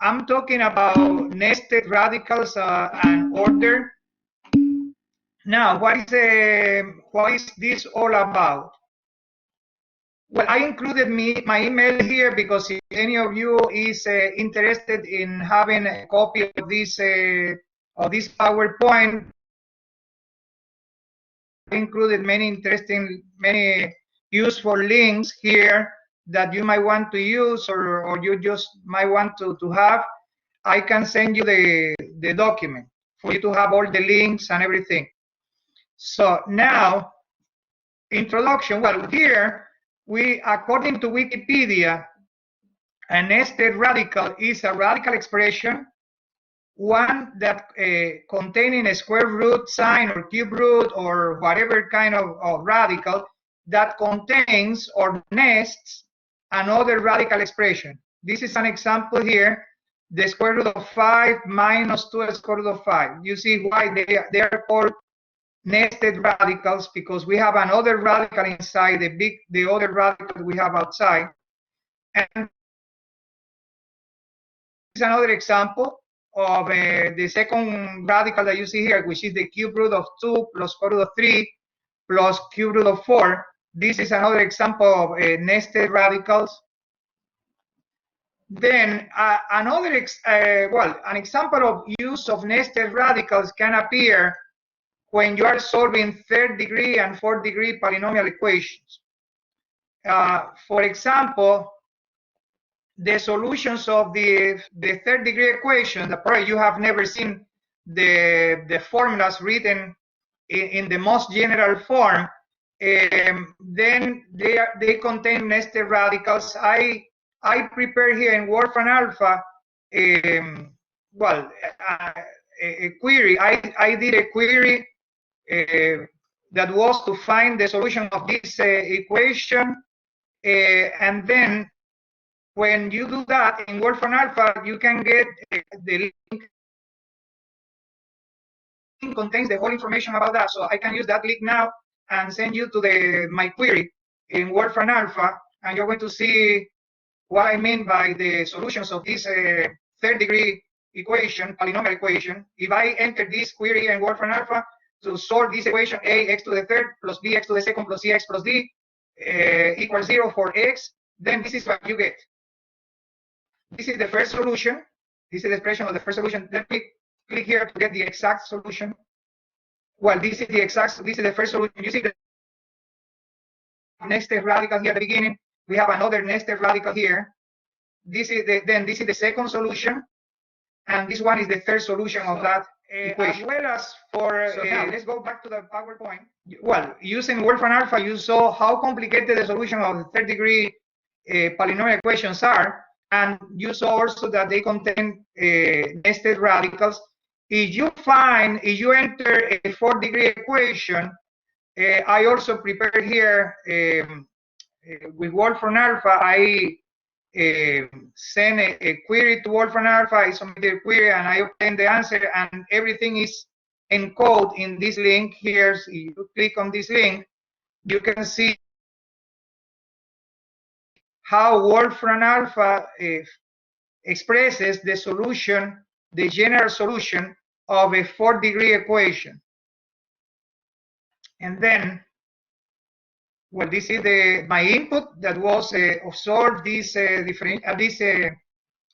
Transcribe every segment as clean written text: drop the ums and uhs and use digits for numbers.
I'm talking about nested radicals and order. Now, what is this all about? Well, I included my email here because if any of you is interested in having a copy of this PowerPoint, I included many useful links here that you might want to use or you just might want to have. I can send you the document for you to have all the links and everything. So now, introduction. Well, here according to Wikipedia, a nested radical is a radical expression, one that containing a square root sign or cube root or whatever kind of radical that contains or nests another radical expression. This is an example here, the square root of 5 minus 2 square root of 5. You see why they are called nested radicals, because we have another radical inside the other radical we have outside. And this is another example of the second radical that you see here, which is the cube root of 2 plus square root of 3 plus cube root of 4. This is another example of nested radicals. Then an example of use of nested radicals can appear when you are solving third-degree and fourth-degree polynomial equations. For example, the solutions of the third-degree equation, probably you have never seen the formulas written in the most general form. Then they contain nested radicals. I prepared here in Wolfram alpha a query. I did a query that was to find the solution of this equation, and then when you do that in Wolfram alpha, you can get the link. It contains the whole information about that, so I can use that link now and send you to my query in Wolfram alpha, and you're going to see what I mean by the solutions of this third-degree equation, polynomial equation. If I enter this query in Wolfram alpha to solve this equation, a x to the third plus b x to the second plus c x plus d equals 0 for x, then this is what you get. This is the first solution. This is the expression of the first solution. Let me click here to get the exact solution. Well, this is the first solution. You see the nested radical here at the beginning. We have another nested radical here. This is the second solution, and this one is the third solution of that equation. As well as now let's go back to the PowerPoint. Well, using Wolfram alpha, you saw how complicated the solution of the third-degree polynomial equations are, and you saw also that they contain nested radicals. If you enter a fourth-degree equation, I also prepared here with Wolfram alpha. I send a query to Wolfram alpha. I submit a query and I obtain the answer, and everything is encoded in this link here. So you click on this link, you can see how Wolfram alpha expresses the solution, the general solution of a fourth-degree equation. And then, well, this is my input that was observed this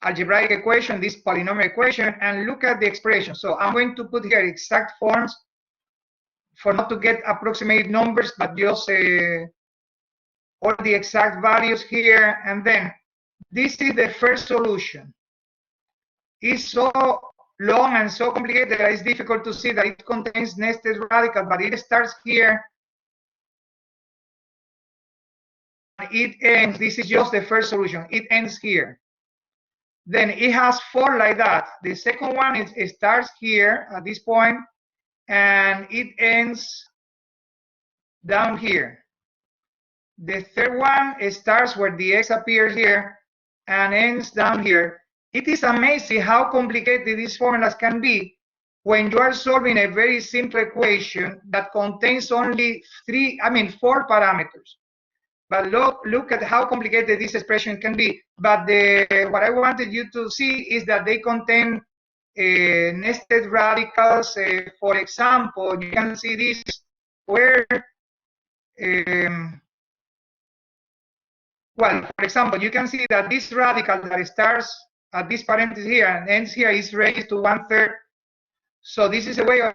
algebraic equation, this polynomial equation, and look at the expression. So I'm going to put here exact forms for not to get approximate numbers, but just all the exact values here. And then this is the first solution. It's so long and so complicated that it's difficult to see that it contains nested radical, but it starts here. It ends, this is just the first solution, it ends here. Then it has 4 like that. The second one it starts here at this point, and it ends down here. The third one, it starts where the x appears here and ends down here. It is amazing how complicated these formulas can be when you are solving a very simple equation that contains only 4 parameters. But look at how complicated this expression can be. But what I wanted you to see is that they contain nested radicals. For example, you can see this where, well, for example, you can see that this radical that starts at this parenthesis here and ends here is raised to 1/3. So this is a way of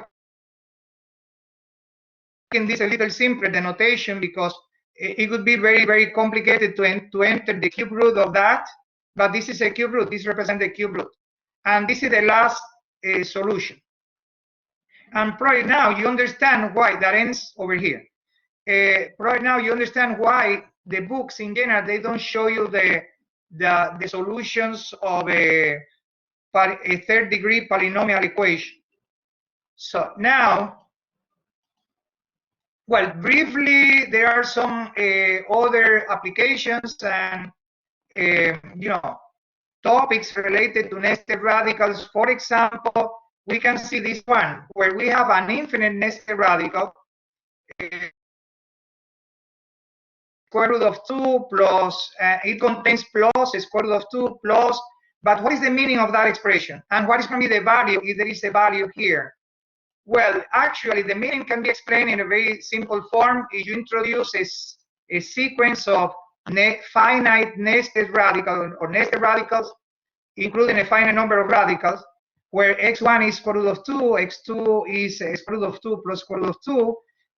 making this a little simpler, the notation, because it would be very, very complicated to enter the cube root of that. But this is a cube root. This represents the cube root. And this is the last solution. And probably now you understand why that ends over here. Right now you understand why the books in general, they don't show you the solutions of a third degree polynomial equation. So now, well, briefly, there are some other applications and topics related to nested radicals. For example, we can see this one where we have an infinite nested radical, square root of 2 plus, it contains plus square root of 2 plus, but what is the meaning of that expression? And what is going to be the value if there is a value here? Well, actually, the meaning can be explained in a very simple form. If you introduce a sequence of finite nested radicals or nested radicals, including a finite number of radicals, where x1 is square root of 2, x2 is square root of 2 plus square root of 2,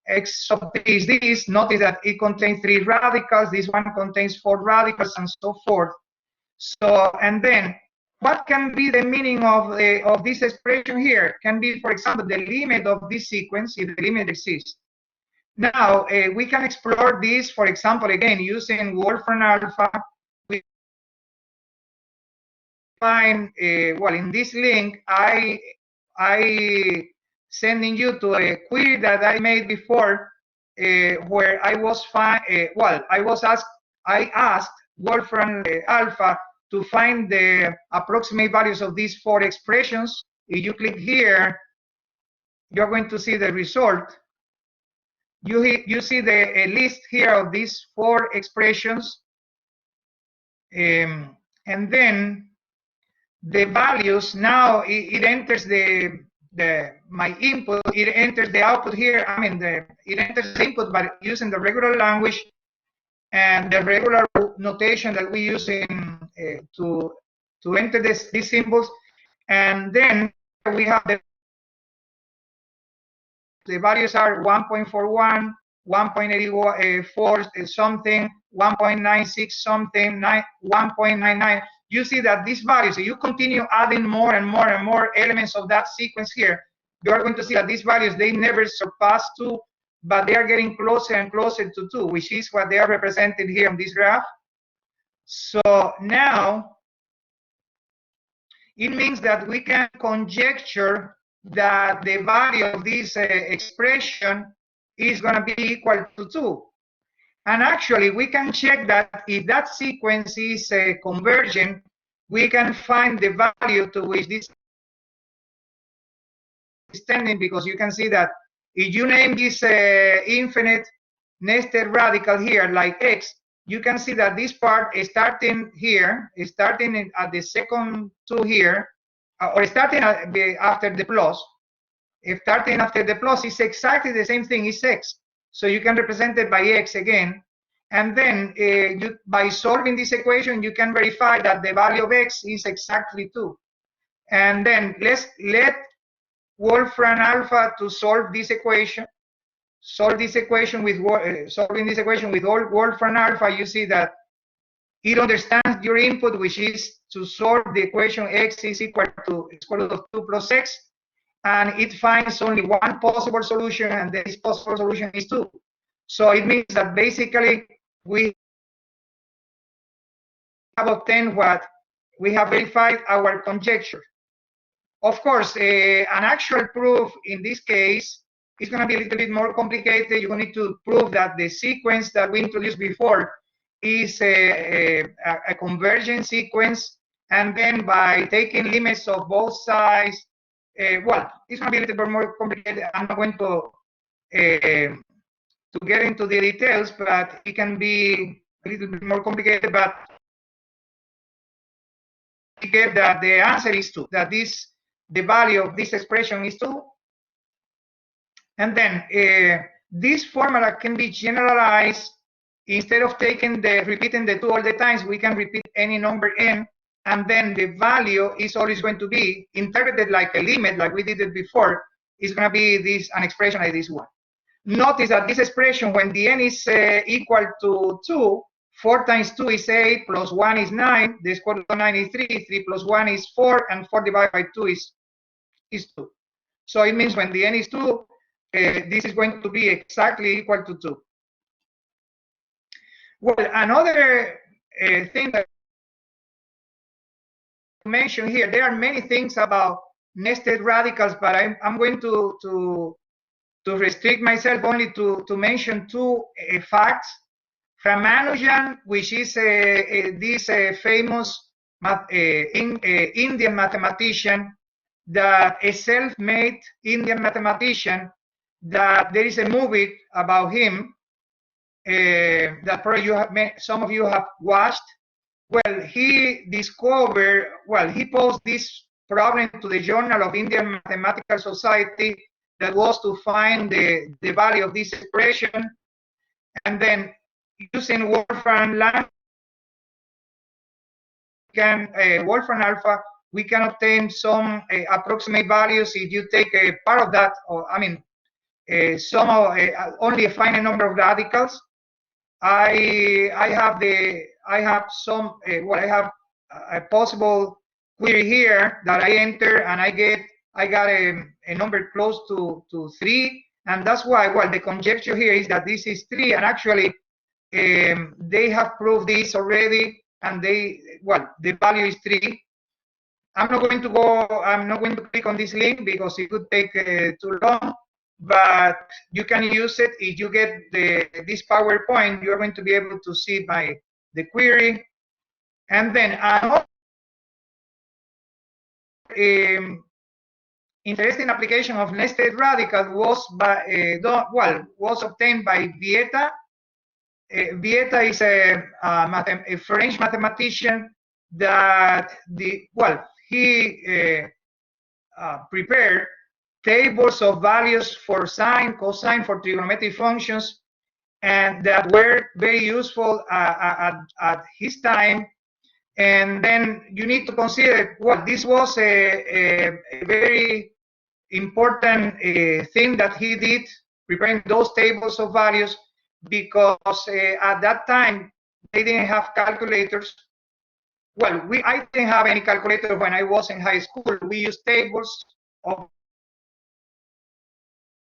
x sub 3 is this. Notice that it contains 3 radicals, this one contains 4 radicals, and so forth. So, and then, what can be the meaning of this expression here? Can be, for example, the limit of this sequence, if the limit exists. Now, we can explore this, for example, again, using Wolfram alpha. We find, well, in this link, I sending you to a query that I made before, where I asked Wolfram alpha to find the approximate values of these 4 expressions. If you click here, you're going to see the result. You see a list here of these 4 expressions, and then the values. Now it enters my input. It enters the output here. I mean, it enters the input, but using the regular language and the regular notation that we use in to enter these symbols. And then we have the values are 1.41, 1.84 something, 1.96 something, 1.99. You see that these values, if you continue adding more and more and more elements of that sequence here, you are going to see that these values, they never surpass 2, but they are getting closer and closer to 2, which is what they are represented here on this graph. So now, it means that we can conjecture that the value of this expression is going to be equal to 2. And actually, we can check that if that sequence is convergent, we can find the value to which this is tending, because you can see that if you name this infinite nested radical here, like x, you can see that this part is starting here, is starting at the second 2 here, or starting after the plus. If starting after the plus is exactly the same thing, is x. So you can represent it by x again. And then by solving this equation, you can verify that the value of x is exactly 2. And then let Wolfram alpha to solve this equation. Solving this equation with Wolfram alpha, you see that it understands your input, which is to solve the equation x is equal to square root of 2 plus x, and it finds only one possible solution, and this possible solution is 2. So it means that basically we have obtained what we have verified our conjecture. Of course, an actual proof in this case is going to be a little bit more complicated. You need to prove that the sequence that we introduced before is a convergent sequence, and then by taking limits of both sides, well, it's going to be a little bit more complicated. I'm not going to to get into the details, but it can be a little bit more complicated. But we get that the answer is 2, that the value of this expression is 2. And then this formula can be generalized. Instead of repeating the 2 all the times, we can repeat any number n, and then the value is always going to be interpreted like a limit, like we did it before. It's going to be an expression like this one. Notice that this expression, when the n is equal to 2, 4 times 2 is 8, plus 1 is 9, the square root of 9 is 3, 3 plus 1 is 4, and 4 divided by 2 is 2. So it means when the n is 2, this is going to be exactly equal to 2. Well, another thing that I mention here, there are many things about nested radicals, but I'm going to restrict myself only to mention 2 facts. Ramanujan, which is this famous Indian mathematician, that a self-made Indian mathematician, that there is a movie about him that probably some of you have watched. Well, he discovered, he posed this problem to the Journal of Indian Mathematical Society, that was to find the value of this expression, and then using Wolfram Wolfram alpha, we can obtain some approximate values if you take a part of that, or only a finite number of radicals. I have a possible query here that I enter, and I got a number close to 3, and that's why, the conjecture here is that this is 3, and actually they have proved this already, and the value is 3. I'm not going to click on this link because it could take too long, but you can use it. If you get this PowerPoint, you're going to be able to see the query. And then another interesting application of nested radical was obtained by Viete. Viete is a French mathematician that he prepared tables of values for sine, cosine, for trigonometric functions, and that were very useful at his time. And then you need to consider, this was a very important thing that he did, preparing those tables of values, because at that time they didn't have calculators. I didn't have any calculator when I was in high school. We used tables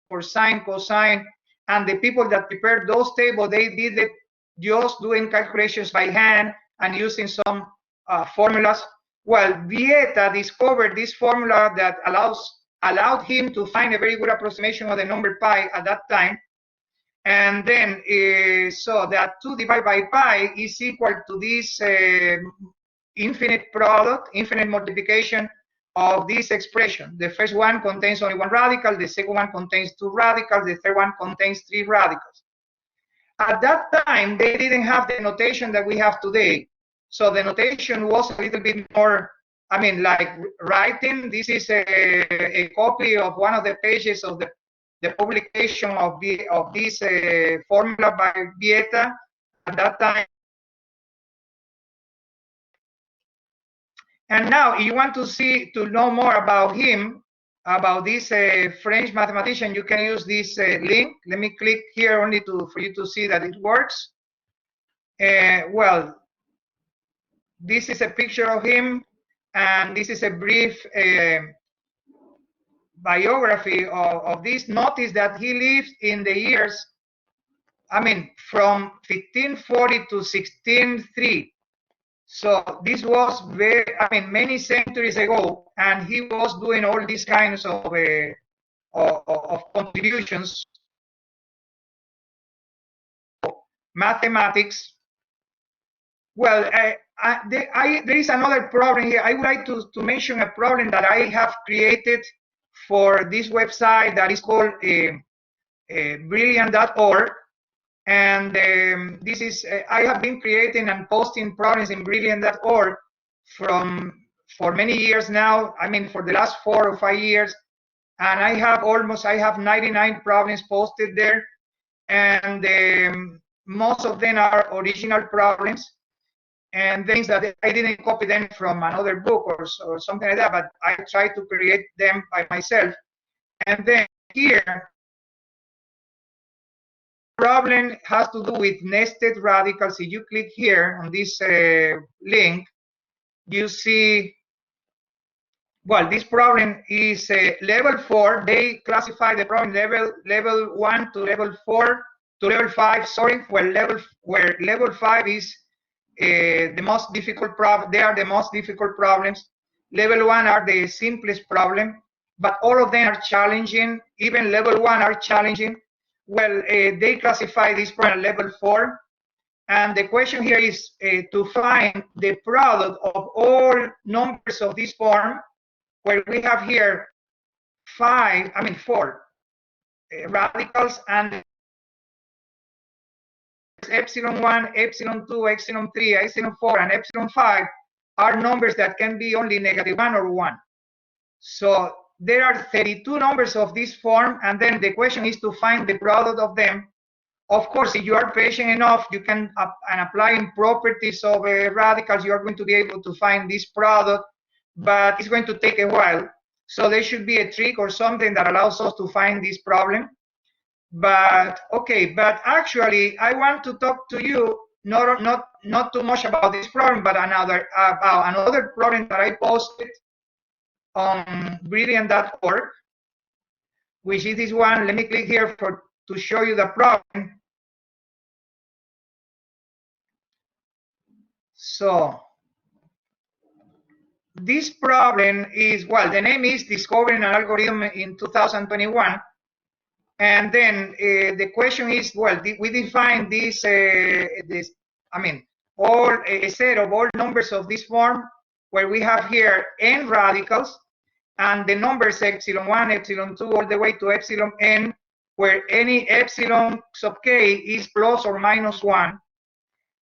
for sine, cosine, and the people that prepared those tables, they did it just doing calculations by hand and using some formulas. Viete discovered this formula that allowed him to find a very good approximation of the number pi at that time. And then, so that 2 divided by pi is equal to this infinite product, infinite multiplication of this expression. The first one contains only 1 radical, the second one contains 2 radicals, the third one contains 3 radicals. At that time, they didn't have the notation that we have today. So the notation was a little bit more, like writing. This is a copy of one of the pages of the publication of this formula by Viete at that time. And now, if you want to know more about him, about this French mathematician, you can use this link. Let me click here only for you to see that it works. This is a picture of him, and this is a brief biography of this. Notice that he lived in the years, from 1540 to 1603. So this was many centuries ago, and he was doing all these kinds of contributions, mathematics. There is another problem here. I would like to mention a problem that I have created for this website that is called brilliant.org. And this is, I have been creating and posting problems in Brilliant.org for many years now. I mean, for the last 4 or 5 years. And I have 99 problems posted there. And most of them are original problems. And things that I didn't copy them from another book or something like that, but I try to create them by myself. And then here, problem has to do with nested radicals. If you click here on this link, you see, well, this problem is level 4. They classify the problem level 1 to level 4 to level 5. Sorry, where level 5 is the most difficult problem. They are the most difficult problems. Level 1 are the simplest problem, but all of them are challenging. Even level 1 are challenging. Well, they classify this problem level 4. And the question here is to find the product of all numbers of this form, where we have here 4 radicals, and epsilon 1, epsilon 2, epsilon 3, epsilon 4, and epsilon 5 are numbers that can be only -1 or 1. So there are 32 numbers of this form, and then the question is to find the product of them. Of course, if you are patient enough, you can, and applying properties of radicals, you are going to be able to find this product, but it's going to take a while. So there should be a trick or something that allows us to find this problem. But okay, but actually, I want to talk to you not too much about this problem, but about another problem that I posted on Brilliant.org, which is this one. Let me click here to show you the problem. So this problem is, well, the name is Discovering an Algorithm in 2021. And then the question is, well, we define this, a set of all numbers of this form, where we have here n radicals, and the numbers epsilon 1, epsilon 2, all the way to epsilon n, where any epsilon sub k is plus or minus 1.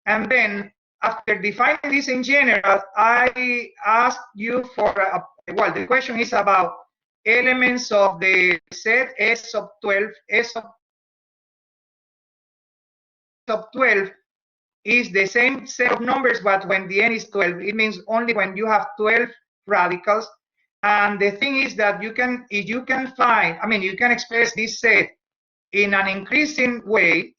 And then after defining this in general, I asked you for, well, the question is about elements of the set S sub 12. S sub 12 is the same set of numbers, but when the n is 12, it means only when you have 12 radicals. And the thing is that you can, if you can find, you can express this set in an increasing way.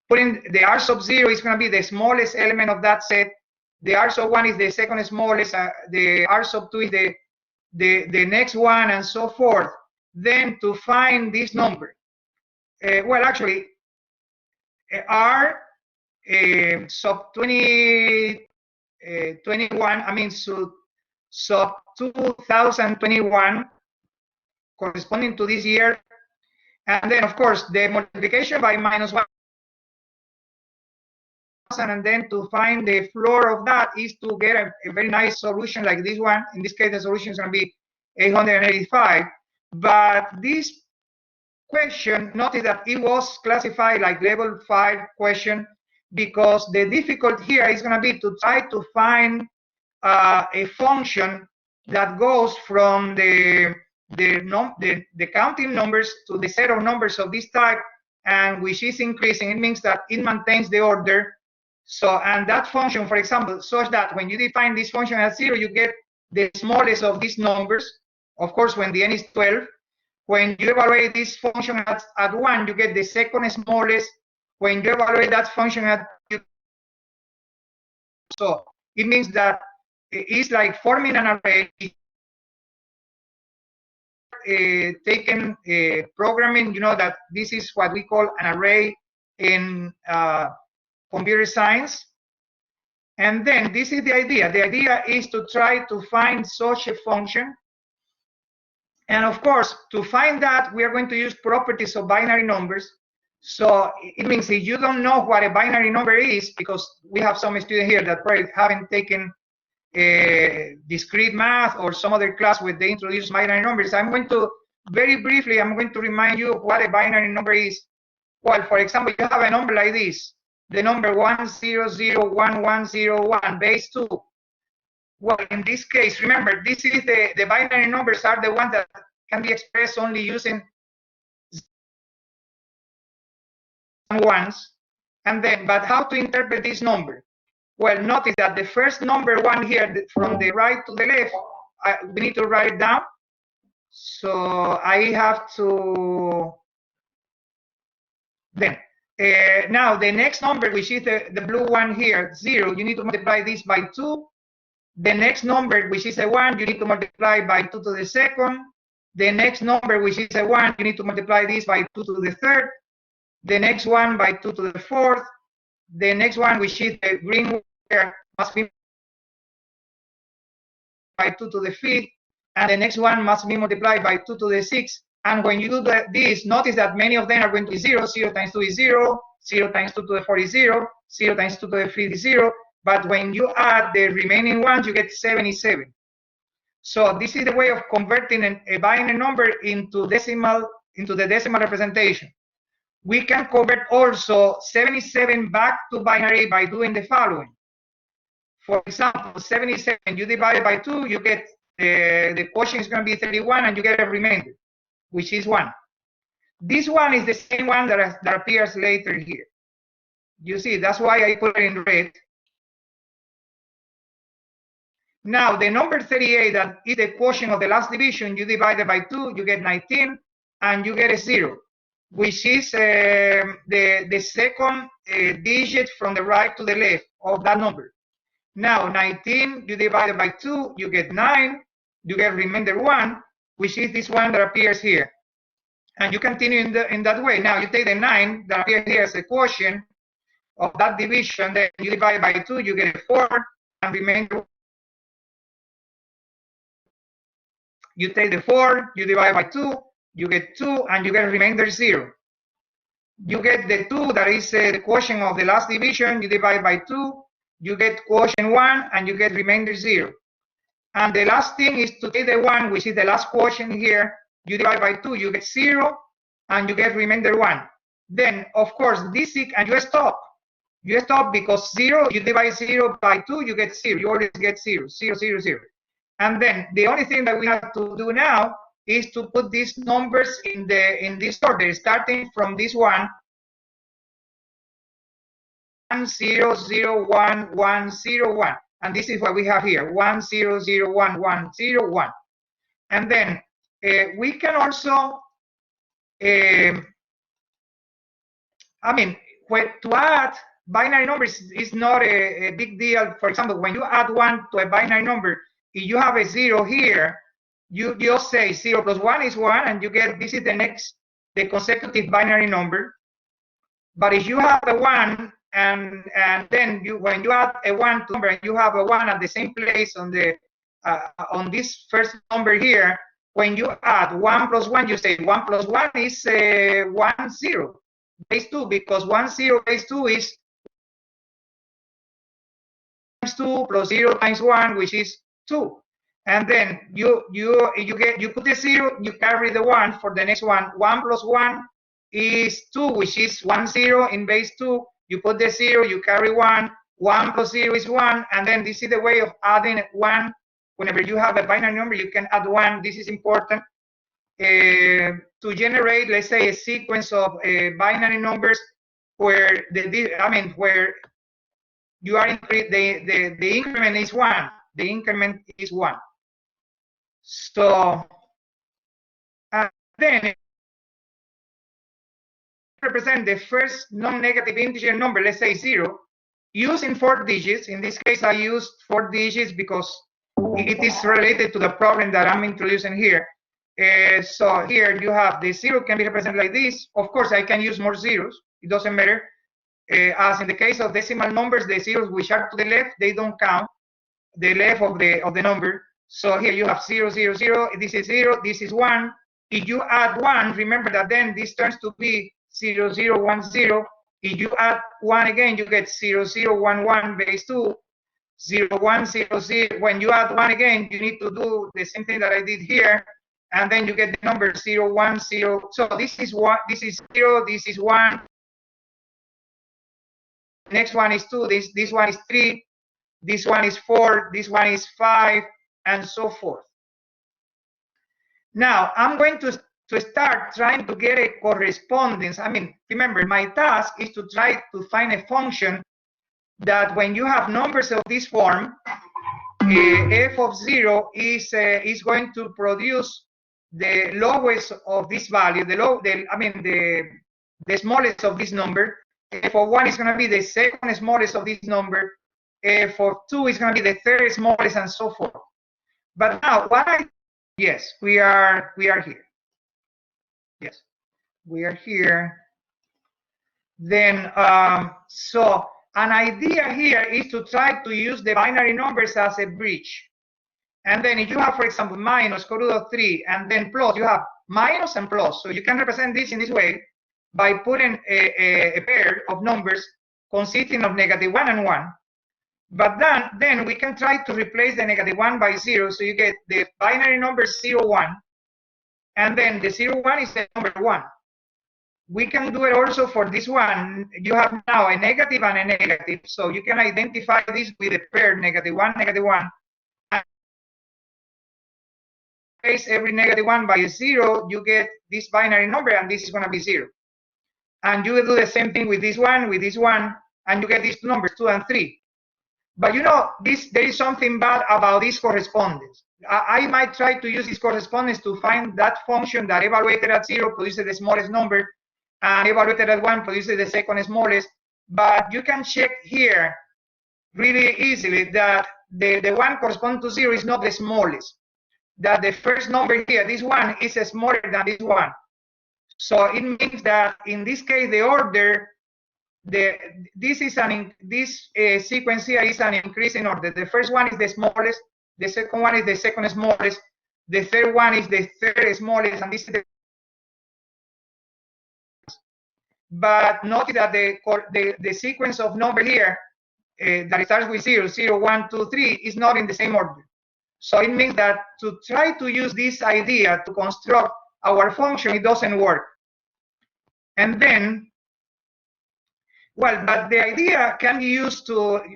Putting the r sub 0 is going to be the smallest element of that set. The r sub 1 is the second smallest. The r sub 2 is the next one, and so forth. Then to find this number, well, actually, r sub 21, sub 2021, corresponding to this year. And then, of course, the multiplication by -1. And then to find the floor of that is to get a very nice solution like this one. In this case, the solution is going to be 885. But this question, notice that it was classified like level 5 question, because the difficulty here is going to be to try to find a function that goes from the counting numbers to the set of numbers of this type, and which is increasing. It means that it maintains the order. So, and that function, for example, such that when you define this function as 0, you get the smallest of these numbers. Of course, when the n is 12. When you evaluate this function at 1, you get the second smallest. When you evaluate that function at 2, so it means that it's like forming an array. Taken programming, you know that this is what we call an array in computer science. And then this is the idea. The idea is to try to find such a function. And of course, to find that, we are going to use properties of binary numbers. So it means if you don't know what a binary number is, because we have some students here that probably haven't taken discrete math or some other class where they introduce binary numbers, I'm going to, very briefly, I'm going to remind you what a binary number is. Well, for example, you have a number like this, the number 1001101 base 2. Well, in this case, remember, this is the binary numbers are the ones that can be expressed only using ones. And then, but how to interpret this number? Well, notice that the first number 1 here, from the right to the left, we need to write it down. So I have to, then, now the next number, which is the blue one here, 0, you need to multiply this by 2. The next number, which is a 1, you need to multiply by 2 to the second. The next number, which is a 1, you need to multiply this by 2 to the third. The next one by 2 to the fourth. The next one, which is the green one here, must be by 2 to the fifth. And the next one must be multiplied by 2 to the sixth. And when you do this, notice that many of them are going to be 0. 0 times 2 is 0. 0 times 2 to the 4 is 0. 0 times 2 to the 5 is 0. But when you add the remaining ones, you get 77. So this is the way of converting a binary number into the decimal representation. We can convert also 77 back to binary by doing the following. For example, 77, you divide it by 2, you get the quotient is going to be 31, and you get a remainder, which is 1. This one is the same one that appears later here. You see, that's why I put it in red. Now, the number 38, that is the quotient of the last division, you divide it by 2, you get 19, and you get a 0, which is the second digit from the right to the left of that number. Now, 19, you divide it by 2, you get 9, you get remainder 1, which is this one that appears here. And you continue in that way. Now, you take the 9 that appears here as a quotient of that division, then you divide it by 2, you get a 4, and remainder 1. You take the 4, you divide by 2, you get 2, and you get remainder 0. You get the 2 that is the quotient of the last division, you divide by 2, you get quotient 1, and you get remainder 0. And the last thing is to take the 1, which is the last quotient here, you divide by 2, you get 0, and you get remainder 1. Then, of course, this is, and you stop. You stop because 0, you divide 0 by 2, you get 0. You always get 0, 0, 0, 0. And then the only thing that we have to do now is to put these numbers in this order, starting from this one, 1 0 0 1 1 0 1, and this is what we have here, 1 0 0 1 1 0 1. And then we can also, to add binary numbers is not a big deal. For example, when you add 1 to a binary number, if you have a 0 here, you just say 0 plus 1 is 1, and you get, this is the consecutive binary number. But if you have a 1, and then when you add a 1 to number, and you have a 1 at the same place on this first number here, when you add 1 plus 1, you say 1 plus 1 is 1 0 base 2, because 1 0 base 2 is times 2 plus 0 times 1, which is 2. And then you put the 0, you carry the 1 for the next one. 1 plus 1 is 2, which is 1 0 in base 2. You put the 0, you carry 1. 1 plus 0 is 1. And then this is the way of adding 1. Whenever you have a binary number, you can add 1. This is important to generate, let's say, a sequence of binary numbers where where you are the increment is 1. The increment is 1. So then represent the first non-negative integer number, let's say 0, using 4 digits. In this case, I used 4 digits because it is related to the problem that I'm introducing here. So here you have the 0 can be represented like this. Of course, I can use more zeros. It doesn't matter. As in the case of decimal numbers, the zeros which are to the left, they don't count. The left of the number. So here you have 0 0 0. This is 0. This is 1. If you add 1, remember that then this turns to be 0 0 1 0. If you add 1 again, you get 0 0 1 1 base 2. 0 1 0 0. When you add 1 again, you need to do the same thing that I did here, and then you get the number 0 1 0. So this is 1. This is 0. This is 1. next one is 2, this one is 3, this one is 4, this one is 5, and so forth. Now, I'm going to start trying to get a correspondence. I mean, remember, my task is to try to find a function that when you have numbers of this form, f of 0 is going to produce the lowest of this value, the smallest of this number. F of 1 is going to be the second smallest of this number. F of 2 is going to be the third smallest, and so forth. But now, yes, we are here. Yes, we are here. Then, so an idea here is to try to use the binary numbers as a bridge. And then if you have, for example, minus square root of 3 and then plus, you have minus and plus. So you can represent this in this way by putting a pair of numbers consisting of -1 and 1. But then we can try to replace the -1 by 0. So you get the binary number 0, 1. And then the 0, 1 is the number 1. We can do it also for this one. You have now a negative and a negative. So you can identify this with a pair -1, -1. And replace every -1 by a 0, you get this binary number, and this is going to be 0. And you will do the same thing with this one, and you get these two numbers, 2 and 3. But you know, there is something bad about this correspondence. I might try to use this correspondence to find that function that evaluated at 0 produces the smallest number, and evaluated at 1 produces the second smallest. But you can check here really easily that the one corresponding to 0 is not the smallest. That the first number here, this one, is smaller than this one. So it means that in this case, the order, this sequence here is an increasing order. The first one is the smallest, the second one is the second smallest, the third one is the third smallest, and this is the. But notice that the sequence of number here that starts with 0, 0, 1, 2, 3 is not in the same order. So it means that to try to use this idea to construct our function, it doesn't work. And then, well, but the idea can be used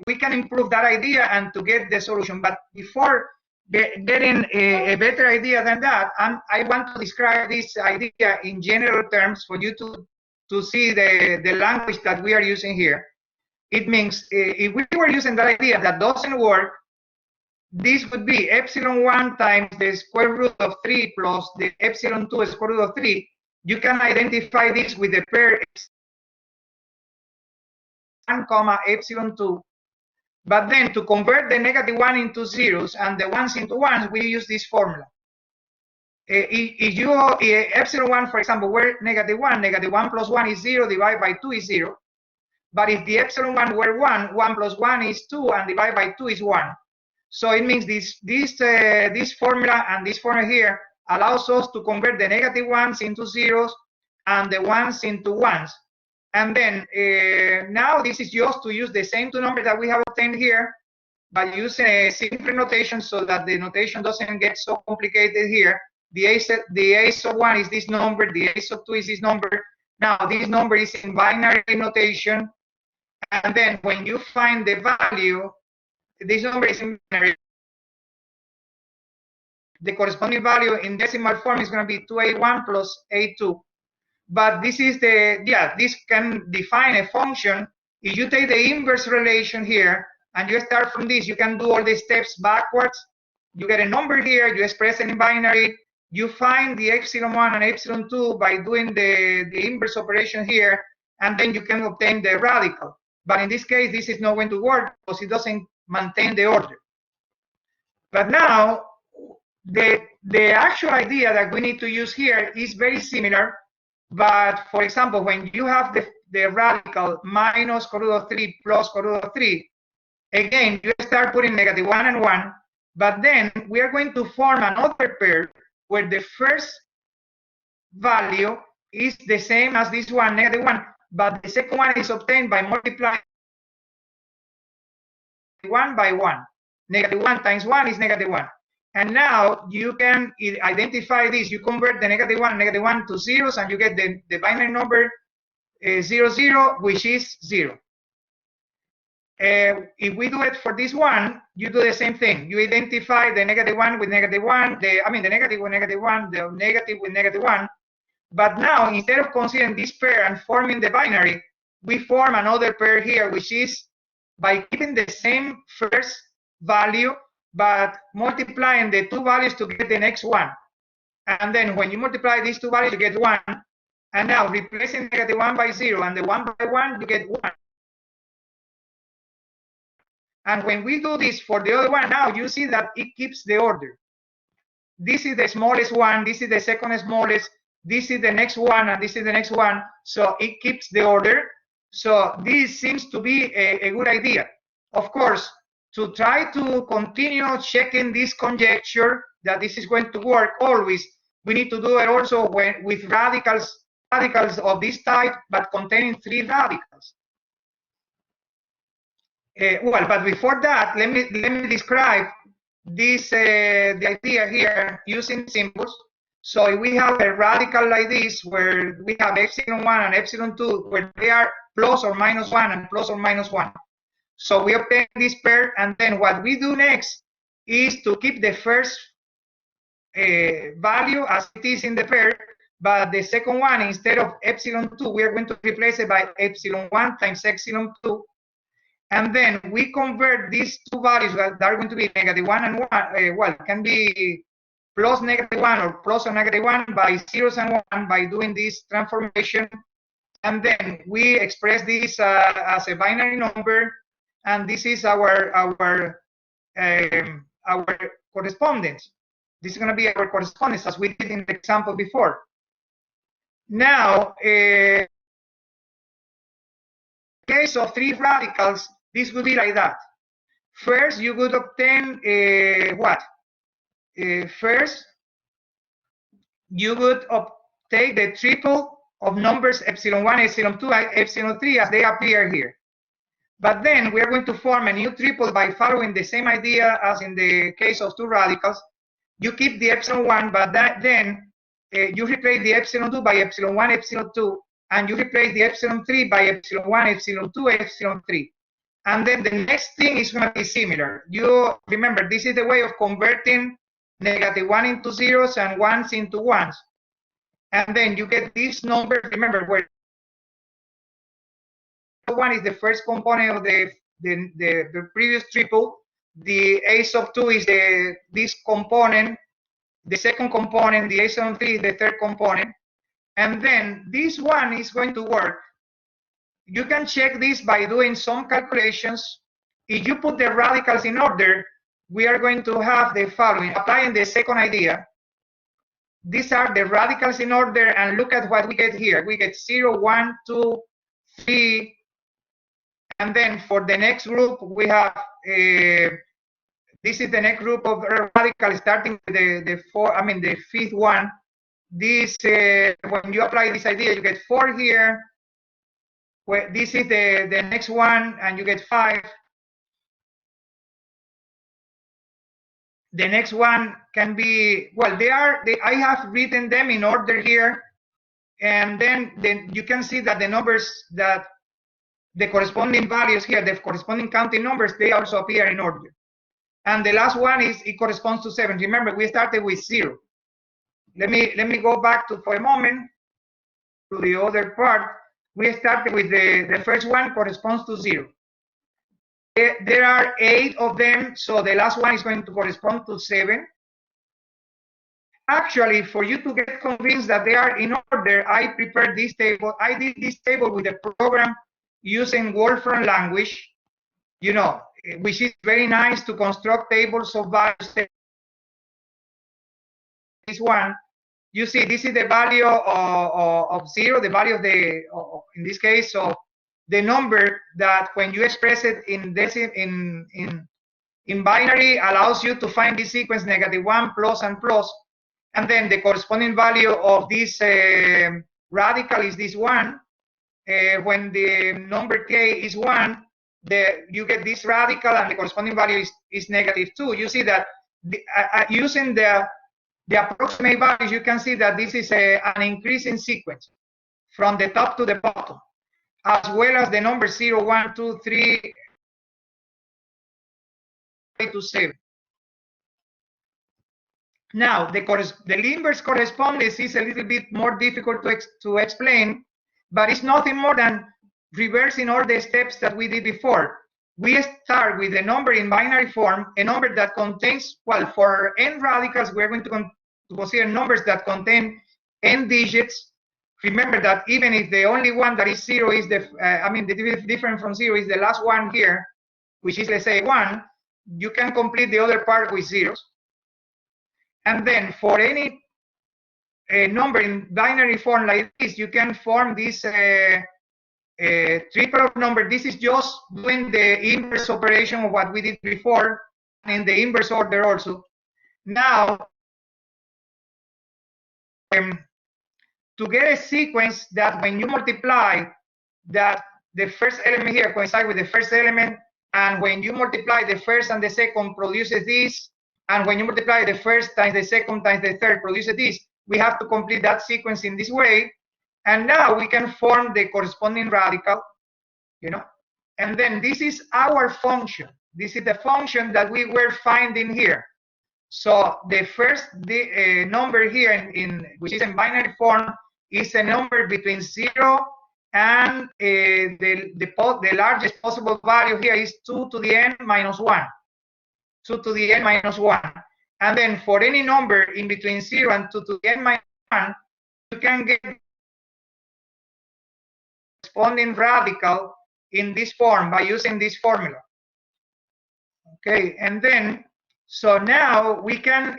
we can improve that idea and to get the solution. But before getting a better idea than that, I want to describe this idea in general terms for you to see the language that we are using here. It means if we were using that idea that doesn't work, this would be epsilon1 times the square root of 3 plus the epsilon2 square root of 3. You can identify this with the pair 1 comma epsilon2. But then to convert the -1 into zeros and the ones into ones, we use this formula. If you epsilon1, for example, were -1, -1 plus 1 is 0, divided by 2 is 0. But if the epsilon1 were 1, 1 plus 1 is 2, and divided by 2 is 1. So it means this formula and this formula here allows us to convert the -1s into zeros and the ones into ones. And then now this is just to use the same two numbers that we have obtained here by using a simple notation so that the notation doesn't get so complicated here. The ace of 1 is this number, the ace of 2 is this number. Now this number is in binary notation. And then when you find the value, this number is in binary. The corresponding value in decimal form is going to be 2a1 plus a2. But this is this can define a function. If you take the inverse relation here and you start from this, you can do all the steps backwards. You get a number here, you express it in binary. You find the epsilon1 and epsilon2 by doing the inverse operation here, and then you can obtain the radical. But in this case, this is not going to work because it doesn't maintain the order. But now, the actual idea that we need to use here is very similar. But for example, when you have the radical minus square root of 3 plus square root of 3, again, you start putting -1 and 1. But then we are going to form another pair where the first value is the same as this one, -1, but the second one is obtained by multiplying 1 by 1. -1 times 1 is -1. And now you can identify this. You convert the -1 to zeros, and you get the binary number 0, 0, which is 0. If we do it for this one, you do the same thing. You identify the -1 with -1, the negative with -1, the negative with -1. But now, instead of considering this pair and forming the binary, we form another pair here, which is by keeping the same first value, but multiplying the two values to get the next one. And then when you multiply these two values, you get 1. And now replacing -1 by 0 and the 1 by 1, you get 1. And when we do this for the other one, now you see that it keeps the order. This is the smallest one, this is the second smallest, this is the next one, and this is the next one. So it keeps the order. So this seems to be a good idea. Of course, to try to continue checking this conjecture that this is going to work always, we need to do it also with radicals of this type, but containing 3 radicals. Well, but before that, let me describe this the idea here using symbols. So if we have a radical like this, where we have epsilon 1 and epsilon 2, where they are plus or minus 1 and plus or minus 1. So we obtain this pair, and then what we do next is to keep the first value as it is in the pair, but the second one, instead of epsilon 2, we are going to replace it by epsilon 1 times epsilon 2. And then we convert these two values that are going to be -1 and 1, well, it can be plus -1 or plus or -1 by zeros and 1 by doing this transformation. And then we express this as a binary number, and this is our correspondence. This is going to be our correspondence as we did in the example before. Now, in case of 3 radicals, this would be like that. First, you would obtain what? First, you would take the triple of numbers epsilon 1, epsilon 2, epsilon 3 as they appear here. But then we are going to form a new triple by following the same idea as in the case of 2 radicals. You keep the epsilon 1, but then you replace the epsilon 2 by epsilon 1, epsilon 2, and you replace the epsilon 3 by epsilon 1, epsilon 2, epsilon 3. And then the next thing is going to be similar. You remember, this is the way of converting -1 into zeros and 1s into 1s. And then you get this number, remember, where 1 is the first component of the previous triple. The ace of 2 is this component. The second component, the ace of 3, is the third component. And then this one is going to work. You can check this by doing some calculations. If you put the radicals in order, we are going to have the following. Applying the second idea, these are the radicals in order, and look at what we get here. We get 0, 1, 2, 3, and then for the next group, we have, this is the next group of radicals starting with the fifth one. This, when you apply this idea, you get 4 here. Well, this is the next one, and you get 5. The next one can be, well, I have written them in order here, and then you can see that the numbers, that the corresponding values here, the corresponding counting numbers, they also appear in order. And the last one it corresponds to 7. Remember, we started with 0. Let me go back for a moment to the other part. We started with the first one corresponds to 0. There are 8 of them, so the last one is going to correspond to 7. Actually, for you to get convinced that they are in order, I prepared this table. I did this table with a program using Wolfram language, you know, which is very nice to construct tables of values. This one, you see, this is the value of 0, the value of in this case, so the number that when you express it in binary allows you to find this sequence -1 plus and plus, and then the corresponding value of this radical is this 1. When the number k is 1, you get this radical, and the corresponding value is -2. You see that using the approximate values, you can see that this is an increasing sequence from the top to the bottom, as well as the numbers 0, 1, 2, 3, way to 0. Now, the inverse correspondence is a little bit more difficult to explain, but it's nothing more than reversing all the steps that we did before. We start with a number in binary form, a number that contains, well, for n radicals, we're going to consider numbers that contain n digits. Remember that even if the only one that is 0 is the different from 0 is the last one here, which is, let's say, 1, you can complete the other part with zeros. And then for any number in binary form like this, you can form this triple number. This is just doing the inverse operation of what we did before in the inverse order also. Now, to get a sequence that when you multiply that the first element here coincides with the first element, and when you multiply the first and the second produces this, and when you multiply the first times the second times the third produces this, we have to complete that sequence in this way. And now we can form the corresponding radical, and then this is our function. This is the function that we were finding here. So the first number here, which is in binary form, is a number between 0 and the largest possible value here is 2 to the n minus 1. 2 to the n minus 1. And then for any number in between 0 and 2 to the n minus 1, you can get corresponding radical in this form by using this formula. Okay, and then, so now we can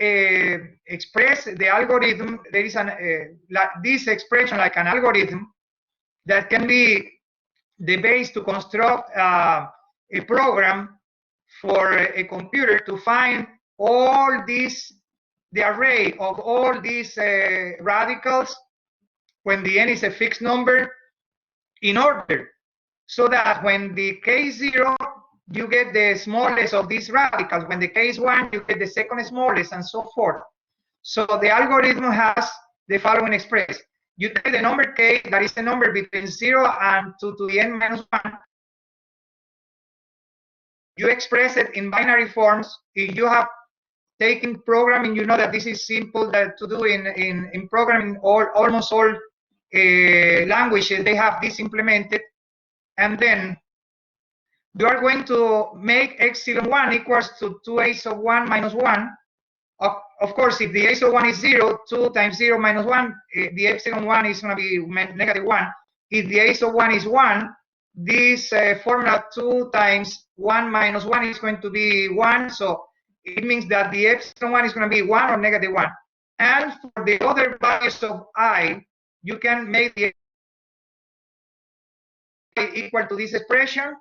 express the algorithm. There is this expression like an algorithm that can be the base to construct a program for a computer to find all these, the array of all these radicals when the n is a fixed number in order, so that when the k is 0, you get the smallest of these radicals. When the k is 1, you get the second smallest, and so forth. So the algorithm has the following expression. You take the number k, that is the number between 0 and 2 to the n minus 1. You express it in binary forms. If you have taken programming, you know that this is simple to do in programming. Almost all languages, they have this implemented. And then you are going to make epsilon 1 equals to 2a sub 1 minus 1. Of course, if the a sub 1 is 0, 2 times 0 minus 1, the epsilon 1 is going to be negative 1. If the a sub 1 is 1, this formula 2 times 1 minus 1 is going to be 1. So it means that the epsilon 1 is going to be 1 or negative 1. And for the other values of I, you can make the equal to this expression.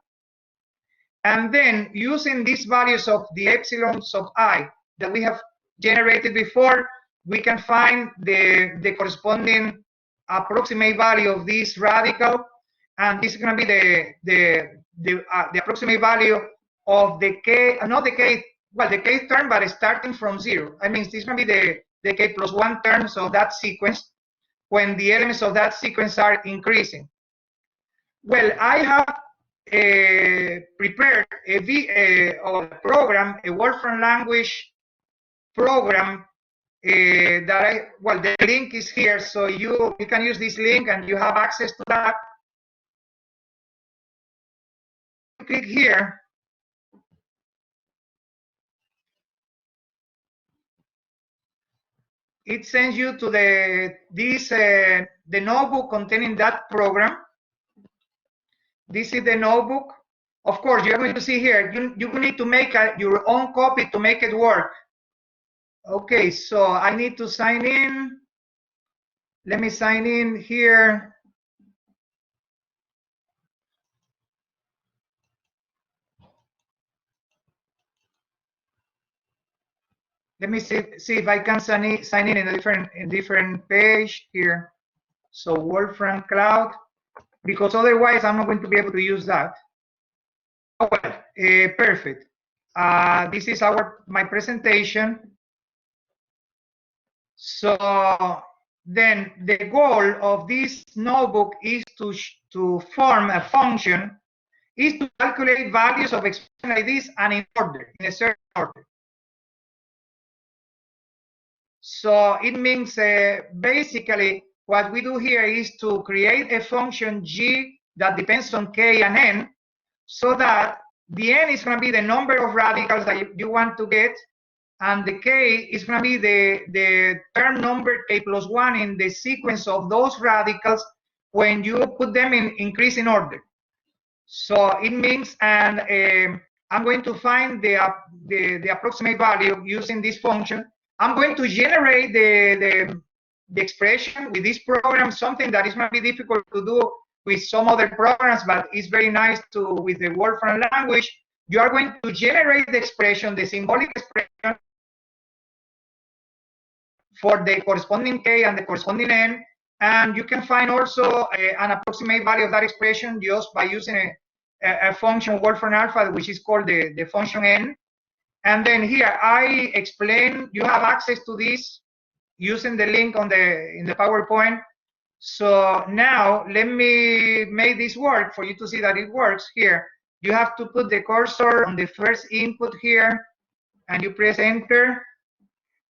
And then using these values of the epsilons of I that we have generated before, we can find the corresponding approximate value of this radical. And this is going to be the approximate value of the k, not the k, well, the k term, but starting from 0. I mean, this is going to be the k plus 1 terms of that sequence when the elements of that sequence are increasing. Well, I have prepared a program, a Wolfram language program the link is here, so you can use this link and you have access to that. Click here. It sends you to the notebook containing that program. This is the notebook. Of course, you're going to see here, you need to make your own copy to make it work. Okay, so I need to sign in. Let me sign in here. Let me see if I can sign in a different page here. So Wolfram Cloud, because otherwise I'm not going to be able to use that. Oh, well, perfect. This is my presentation. So then the goal of this notebook is to form a function, is to calculate values of expression like this and in order, in a certain order. So it means basically what we do here is to create a function g that depends on k and n, so that the n is going to be the number of radicals that you want to get, and the k is going to be the term number k plus 1 in the sequence of those radicals when you put them in increasing order. So it means, and I'm going to find the approximate value using this function. I'm going to generate the expression with this program, something that is going to be difficult to do with some other programs, but it's very nice to with the Wolfram language. You are going to generate the expression, the symbolic expression for the corresponding k and the corresponding n, and you can find also an approximate value of that expression just by using a function Wolfram alpha, which is called the function n. And then here I explain, you have access to this using the link on in the PowerPoint. So now let me make this work for you to see that it works. Here you have to put the cursor on the first input here, and you press enter.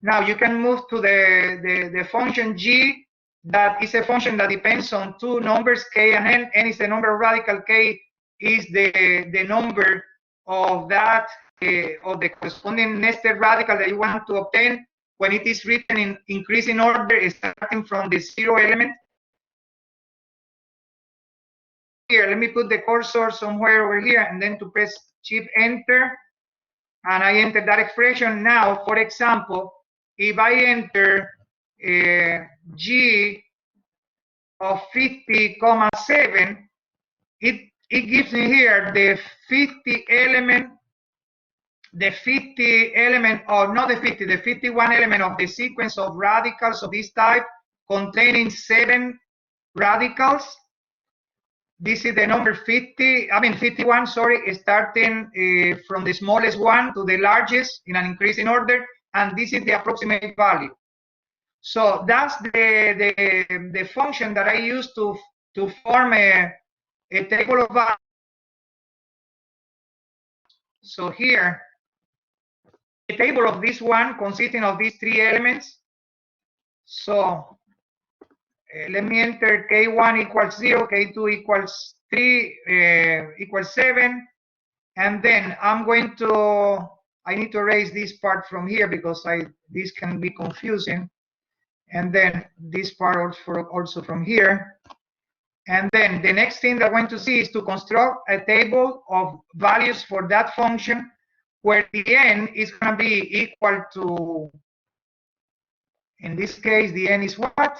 Now you can move to the function g. That is a function that depends on two numbers, k and n. N is the number of radical, k is the number of that of the corresponding nested radical that you want to obtain when it is written in increasing order, starting from the 0 element. Here, let me put the cursor somewhere over here, and then to press shift enter, and I enter that expression. Now, for example, if I enter g of 50,7, it gives me here the 50 element, the 51 element of the sequence of radicals of this type containing 7 radicals. This is the number 51, sorry, starting from the smallest one to the largest in an increasing order, and this is the approximate value. So that's the function that I use to form a table of values. So here, the table of this one consisting of these 3 elements. So let me enter k1 equals 0, k2 equals 3, equals 7, and then I'm going to, I need to erase this part from here because this can be confusing, and then this part also from here. And then the next thing that I'm going to see is to construct a table of values for that function where the n is going to be equal to, in this case, the n is what?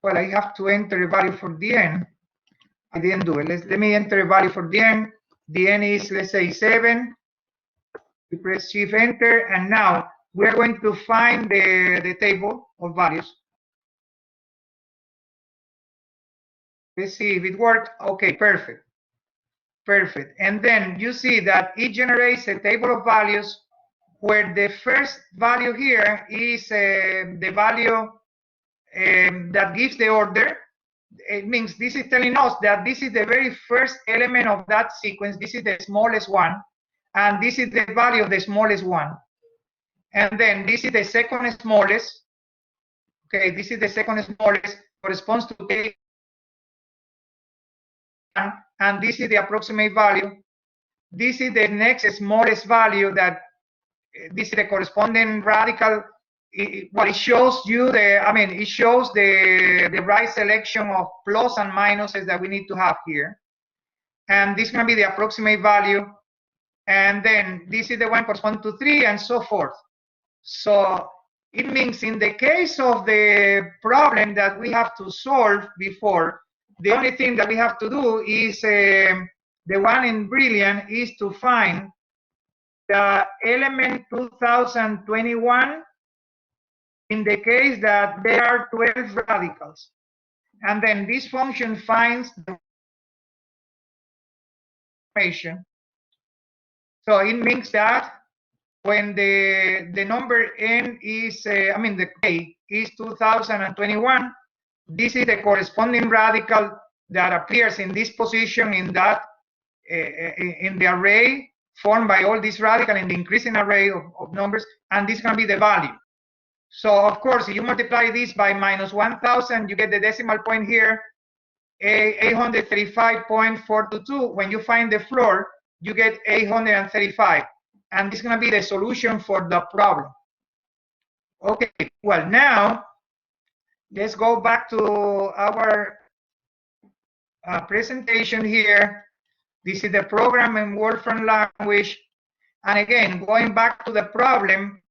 Well, I have to enter a value for the n. I didn't do it. Let me enter a value for the n. The n is, let's say, 7. We press shift enter, and now we're going to find the table of values. Let's see if it worked. Okay, perfect. Perfect. And then you see that it generates a table of values where the first value here is the value that gives the order. It means this is telling us that this is the very first element of that sequence. This is the smallest one, and this is the value of the smallest one. And then this is the second smallest. Okay, this is the second smallest, corresponds to k, and this is the approximate value. This is the next smallest value that this is the corresponding radical. It shows you it shows the right selection of plus and minuses that we need to have here. And this is going to be the approximate value. And then this is the one corresponding to 3, and so forth. So it means in the case of the problem that we have to solve before, the only thing that we have to do is, the one in Brilliant, is to find the element 2021 in the case that there are 12 radicals. And then this function finds the information. So it means that when the number n is, the k is 2021, this is the corresponding radical that appears in this position in that in the array formed by all these radical in the increasing array of numbers, and this can be the value. So of course, if you multiply this by minus 1000, you get the decimal point here, 835.422. When you find the floor, you get 835, and this is going to be the solution for the problem. Okay, well, now let's go back to our presentation here. This is the program in Wolfram language. And again, going back to the problem,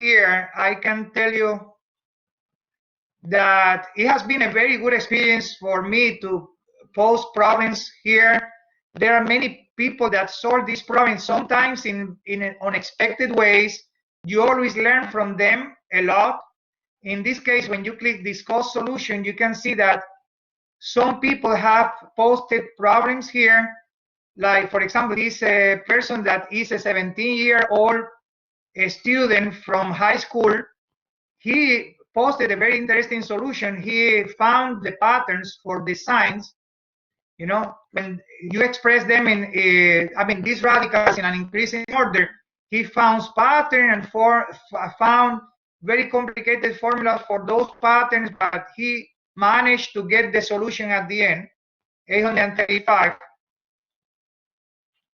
here I can tell you that it has been a very good experience for me to pose problems here. There are many people that solve these problems, sometimes in unexpected ways. You always learn from them a lot. In this case, when you click discuss solution, you can see that some people have posted problems here. Like, for example, this person that is a 17-year-old student from high school, he posted a very interesting solution. He found the patterns for the signs. You know, when you express them in, I mean, these radicals in an increasing order, he found pattern and found very complicated formulas for those patterns, but he managed to get the solution at the end, 835.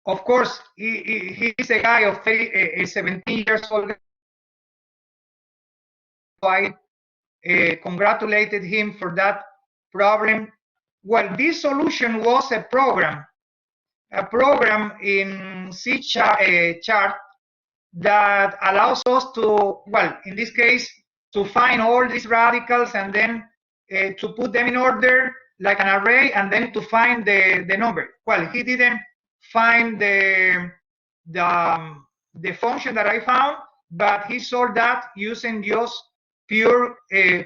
Of course, he's a guy of 17 years old. I congratulated him for that problem. Well, this solution was a program in C chart that allows us to, well, in this case, to find all these radicals and then to put them in order like an array, and then to find the number. Well, he didn't find the function that I found, but he solved that using just pure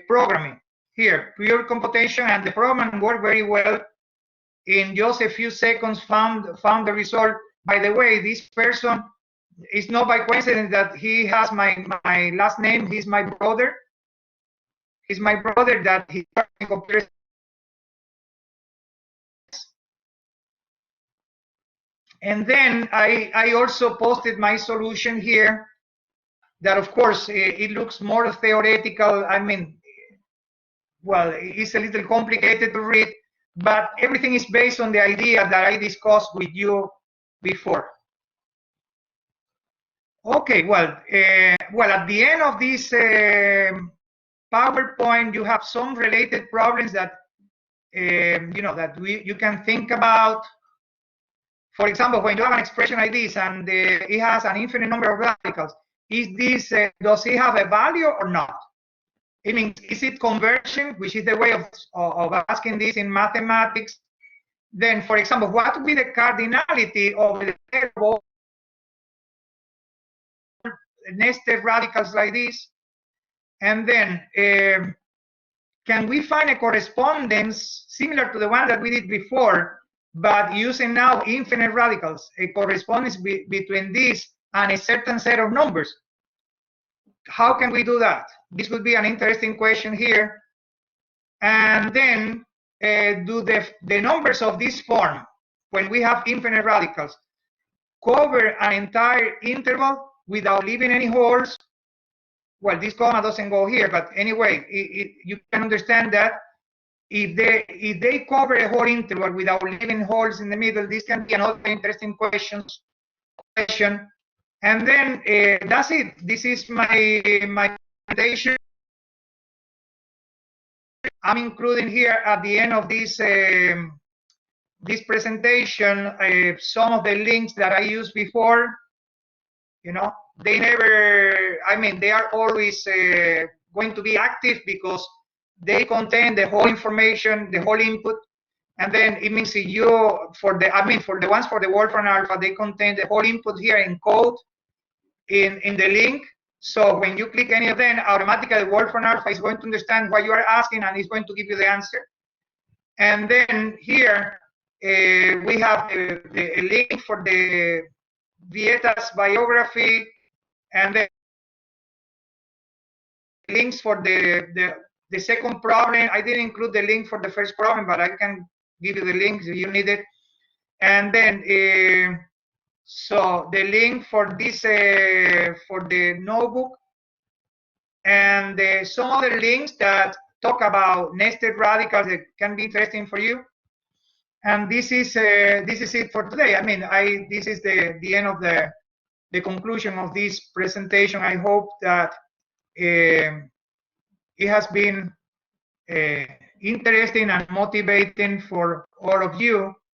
programming. Here, pure computation, and the program worked very well. In just a few seconds, found the result. By the way, this person, it's not by coincidence that he has my last name. He's my brother. He's my brother that he computer. And then I also posted my solution here. That, of course, it looks more theoretical. I mean, well, it's a little complicated to read, but everything is based on the idea that I discussed with you before. Okay, well, at the end of this PowerPoint, you have some related problems that you know, that you can think about. For example, when you have an expression like this and it has an infinite number of radicals, is this does it have a value or not? I mean, is it conversion, which is the way of asking this in mathematics? Then, for example, what would be the cardinality of the nested radicals like this? And then, can we find a correspondence similar to the one that we did before, but using now infinite radicals, a correspondence between this and a certain set of numbers? How can we do that? This would be an interesting question here. And then, do the numbers of this form, when we have infinite radicals, cover an entire interval without leaving any holes? Well, this comma doesn't go here, but anyway, you can understand that if they cover a whole interval without leaving holes in the middle, this can be another interesting question. And then that's it. This is my presentation. I'm including here at the end of this this presentation some of the links that I used before. You know, they never, I mean, they are always going to be active because they contain the whole information, the whole input. And then it means if you, for the ones for the Wolfram alpha, they contain the whole input here in code in the link. So when you click any of them, automatically Wolfram alpha is going to understand what you are asking and is going to give you the answer. And then here we have a link for the Viete's biography, and then links for the the second problem, I didn't include the link for the first problem, but I can give you the link if you need it. And then, so the link for this, for the notebook, and some other links that talk about nested radicals that can be interesting for you. And this is it for today. I mean, this is the end of the conclusion of this presentation. I hope that it has been interesting and motivating for all of you.